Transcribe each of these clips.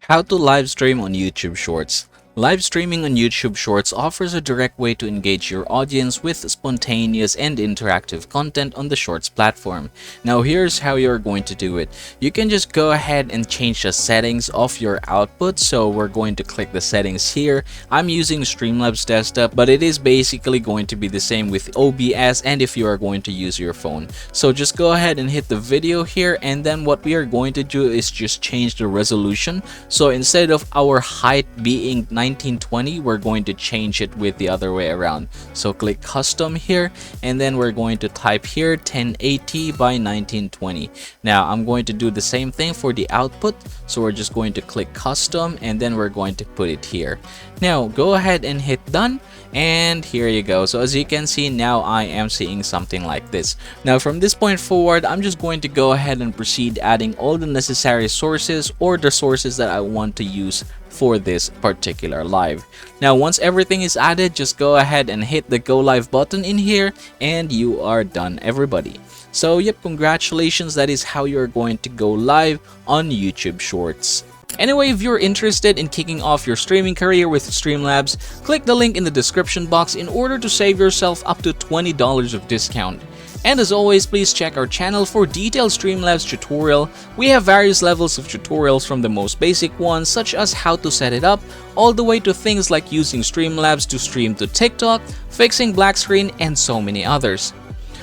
How to live stream on YouTube Shorts. Live streaming on YouTube Shorts offers a direct way to engage your audience with spontaneous and interactive content on the Shorts platform. Now here's how you're going to do it. You can just go ahead and change the settings of your output. So we're going to click the settings here. I'm using Streamlabs desktop, but it is basically going to be the same with OBS and if you are going to use your phone. So just go ahead and hit the video here, and then what we are going to do is just change the resolution. So instead of our height being 1920, we're going to change it with the other way around. So click custom here, and then we're going to type here 1080 by 1920. Now I'm going to do the same thing for the output. So we're just going to click custom, and then we're going to put it here. Now go ahead and hit done, and here you go. So as you can see, now I am seeing something like this. Now from this point forward, I'm just going to go ahead and proceed adding all the necessary sources or the sources that I want to use for this particular live. Now once everything is added, just go ahead and hit the go live button in here, and you are done, everybody. So yep, congratulations, that is how you're going to go live on YouTube Shorts. Anyway, if you're interested in kicking off your streaming career with Streamlabs, click the link in the description box in order to save yourself up to $20 of discount. And as always, please check our channel for detailed Streamlabs tutorial. We have various levels of tutorials, from the most basic ones such as how to set it up, all the way to things like using Streamlabs to stream to TikTok, fixing black screen, and so many others.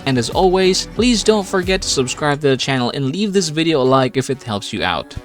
And as always, please don't forget to subscribe to the channel and leave this video a like if it helps you out.